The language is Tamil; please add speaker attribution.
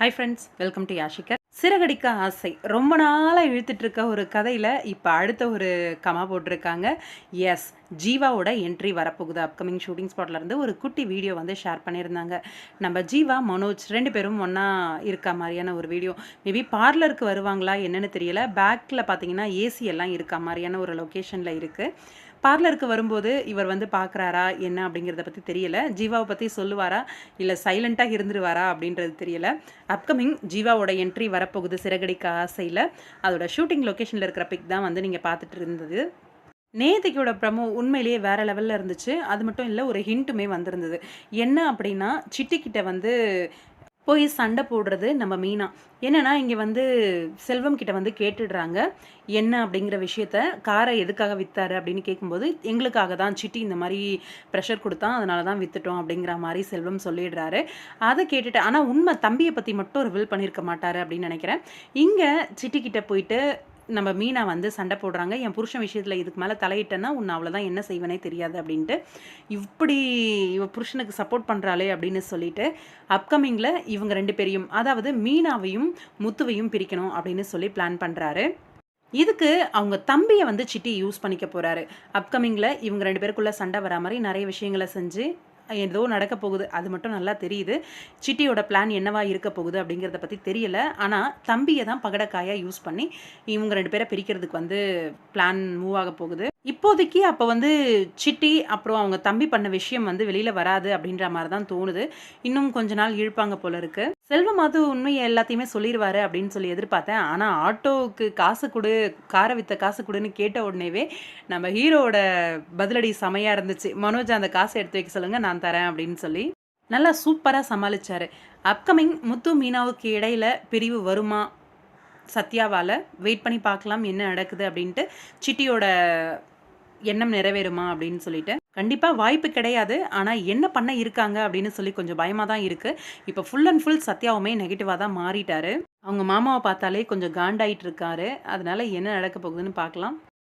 Speaker 1: Hi friends, welcome to Yashikar. Siragadikka Aasai ரொம்ப நாளாக இழுத்துட்டு இருக்க ஒரு கதையில் இப்போ அடுத்த ஒரு கமா போட்டிருக்காங்க. எஸ், ஜீவாவோட என்ட்ரி வரப்போகுது. அப்கமிங் ஷூட்டிங் ஸ்பாட்லேருந்து ஒரு குட்டி வீடியோ வந்து ஷேர் பண்ணியிருந்தாங்க. நம்ம ஜீவா, மனோஜ் 2 பேரும் ஒன்றா இருக்க மாதிரியான ஒரு வீடியோ. மேபி பார்லருக்கு வருவாங்களா என்னன்னு தெரியல. பேக்கில் பார்த்தீங்கன்னா ஏசி எல்லாம் இருக்க மாதிரியான ஒரு லொக்கேஷனில் இருக்குது. பார்லருக்கு வரும்போது இவர் வந்து பார்க்குறாரா என்ன அப்படிங்கிறத பற்றி தெரியல. ஜீவாவை பற்றி சொல்லுவாரா இல்லை சைலண்ட்டாக இருந்துருவாரா அப்படின்றது தெரியல. அப்கமிங் ஜீவாவோட என்ட்ரி வரப்போகுது சிறகடிக்க ஆசையில். அதோட ஷூட்டிங் லொக்கேஷனில் இருக்கிற பிக் தான் வந்து நீங்கள் பார்த்துட்டு இருந்தது. நேத்திக்கோட ப்ரமோ உண்மையிலேயே வேறு லெவலில் இருந்துச்சு. அது மட்டும் இல்லை, ஒரு ஹிண்ட்டுமே வந்திருந்தது. என்ன அப்படின்னா, சிட்டிக்கிட்ட வந்து போய் சண்டை போடுறது நம்ம மீனா. என்னன்னா இங்கே வந்து செல்வம் கிட்ட வந்து கேட்டுடுறாங்க என்ன அப்படிங்கிற விஷயத்த. காரை எதுக்காக விற்றாரு அப்படின்னு கேட்கும்போது, எங்களுக்காக தான், சிட்டி இந்த மாதிரி ப்ரெஷர் கொடுத்தான், அதனால தான் விற்றுட்டோம் அப்படிங்கிற மாதிரி செல்வம் சொல்லிடுறாரு. அதை கேட்டுட்டு, ஆனால் உண்மை தம்பியை பற்றி மட்டும் ரிவீல் பண்ணியிருக்க மாட்டார் அப்படின்னு நினைக்கிறேன். இங்கே சிட்டிக்கிட்ட போயிட்டு நம்ம மீனா வந்து சண்டை போடுறாங்க. என் புருஷன் விஷயத்தில் இதுக்கு மேலே தலையிட்டேன்னா உன்னை அவ்வளோதான் என்ன செய்வனே தெரியாது அப்படின்ட்டு. இப்படி இவ புருஷனுக்கு சப்போர்ட் பண்ணுறாளே அப்படின்னு சொல்லிட்டு அப்கமிங்கில் இவங்க 2 பேரையும், அதாவது மீனாவையும் முத்துவையும் பிரிக்கணும் அப்படின்னு சொல்லி பிளான் பண்ணுறாரு. இதுக்கு அவங்க தம்பியை வந்து சிட்டி யூஸ் பண்ணிக்க போகிறாரு. அப்கமிங்கில் இவங்க 2 பேருக்குள்ளே சண்டை வரா மாதிரி நிறைய விஷயங்களை செஞ்சு ஏதோ நடக்க போகுது. அது மட்டும் நல்லா தெரியுது. சிட்டியோட பிளான் என்னவா இருக்க போகுது அப்படிங்கிறத பற்றி தெரியல. ஆனால் தம்பியை தான் பகடக்காயாக யூஸ் பண்ணி இவங்க 2 பேரை பிரிக்கிறதுக்கு வந்து பிளான் மூவ் ஆக போகுது. இப்போதைக்கு அப்போ வந்து சிட்டி அப்புறம் அவங்க தம்பி பண்ண விஷயம் வந்து வெளியில் வராது அப்படின்ற மாதிரி தான் தோணுது. இன்னும் கொஞ்ச நாள் இழுப்பாங்க போல இருக்கு. செல்வமாது உண்மையை எல்லாத்தையுமே சொல்லிடுவாரு அப்படின்னு சொல்லி எதிர்பார்த்தேன். ஆனால் ஆட்டோவுக்கு காசு கொடு, காரை வித்த காசு கொடுன்னு கேட்ட உடனேவே நம்ம ஹீரோவோட பதிலடி செமையாக இருந்துச்சு. மனோஜ் அந்த காசை எடுத்து வைக்க சொல்லுங்க, நான் தரேன் அப்படின்னு சொல்லி நல்லா சூப்பராக சமாளிச்சாரு. அப்கமிங் முத்து மீனாவுக்கு இடையில பிரிவு வருமா சத்யாவால்? வெயிட் பண்ணி பார்க்கலாம் என்ன நடக்குது அப்படின்ட்டு. சிட்டியோட எண்ணம் நிறைவேறுமா அப்படின்னு சொல்லிட்டு. கண்டிப்பாக வாய்ப்பு கிடையாது. ஆனால் என்ன பண்ண இருக்காங்க அப்படின்னு சொல்லி கொஞ்சம் பயமாக தான் இருக்குது. இப்போ ஃபுல் அண்ட் ஃபுல் சத்யாவுமே நெகட்டிவாக தான் மாறிட்டாரு. அவங்க மாமாவை பார்த்தாலே கொஞ்சம் காண்டாயிட்டு இருக்காரு. அதனால என்ன நடக்க போகுதுன்னு பார்க்கலாம்.